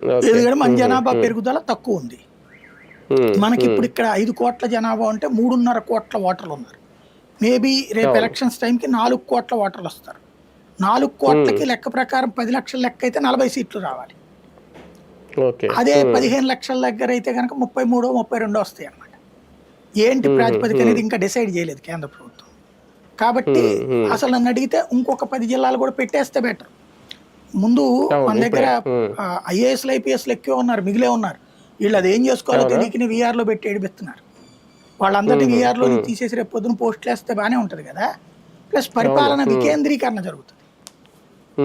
Okay. ఎందుకంటే మన జనాభా పెరుగుదల తక్కువ ఉంది. మనకి ఇప్పుడు ఇక్కడ 5 కోట్ల జనాభా ఉంటే 3.5 కోట్ల ఓటర్లు ఉన్నారు. మేబీ రేపు అవును. ఎలక్షన్స్ టైంకి 4 కోట్ల ఓటర్లు వస్తారు. 4 కోట్లకి లెక్క ప్రకారం 10 లక్షల లెక్క అయితే 40 సీట్లు రావాలి. ఓకే. అదే 15 లక్షల దగ్గర అయితే కనుక 33, 32 వస్తాయి అన్నమాట. ఏంటి ప్రాతిపదిక అనేది ఇంకా డిసైడ్ చేయలేదు కేంద్ర ప్రభుత్వం. కాబట్టి అసలు నన్ను అడిగితే ఇంకొక 10 జిల్లాలు కూడా పెట్టేస్తే బెటర్. ముందు మన అవును. దగ్గర ఇప్పుడే. ఐఏఎస్లు ఐపీఎస్లు ఎక్కువ ఉన్నారు, మిగిలే ఉన్నారు. వీళ్ళు అది ఏం చేసుకోవాలో అవునా? తెలియకని వీఆర్లో పెట్టి ఏడిపిస్తున్నారు. వాళ్ళందరినీ వీఆర్లో తీసేసి రేపు పొద్దున పోస్టులు వేస్తే బాగానే ఉంటుంది కదా. ప్లస్ పరిపాలన వికేంద్రీకరణ జరుగుతుంది.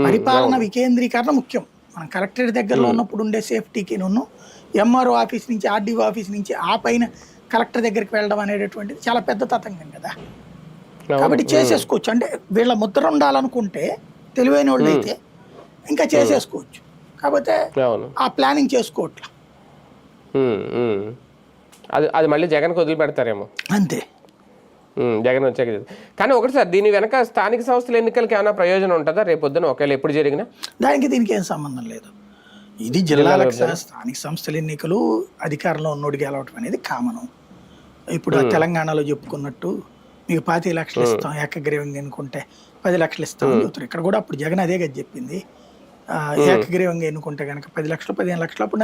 పరిపాలన అవును. వికేంద్రీకరణ ముఖ్యం. మనం కలెక్టరేట్ దగ్గరలో ఉన్నప్పుడు ఉండే సేఫ్టీకి ఎంఆర్ఓ ఆఫీస్ నుంచి ఆర్డీఓ ఆఫీస్ నుంచి ఆ పైన కలెక్టర్ దగ్గరికి వెళ్ళడం అనేటటువంటిది చాలా పెద్ద తతంగం కదా. కాబట్టి చేసేసుకోవచ్చు. అంటే వీళ్ళ ముద్ర ఉండాలనుకుంటే తెలివైన వాళ్ళు అయితే ఇంకా చేసేసుకోవచ్చు. కాకపోతే అవును. ఆ ప్లానింగ్ చేసుకోవట్లా అది అది మళ్ళీ జగన్కి వదిలిపెడతారేమో. అంతే. జగన్ వచ్చాక కానీ ఒకటి సార్, దీని వెనక స్థానిక సంస్థల ఎన్నికలకి ఏమైనా ప్రయోజనం ఉంటుందా రేపొద్దున ఒకవేళ ఎప్పుడు జరిగినా? దానికి దీనికి ఏం సంబంధం లేదు. ఇది జిల్లాలకు స్థానిక సంస్థల ఎన్నికలు అధికారంలో ఉన్నోడికి గెలవటం అనేది కామను. ఇప్పుడు తెలంగాణలో చెప్పుకున్నట్టు మీకు 25 లక్షలు ఇస్తాం ఏకగ్రీవంగా ఎన్నుకుంటే 10 లక్షలు ఇస్తాం అని చెప్తారు. ఇక్కడ కూడా అప్పుడు జగన్ అదే కదా చెప్పింది. ఏకగ్రీవంగా ఎన్నుకుంటే కనుక 10 లక్షలు 15 లక్షలు అప్పుడు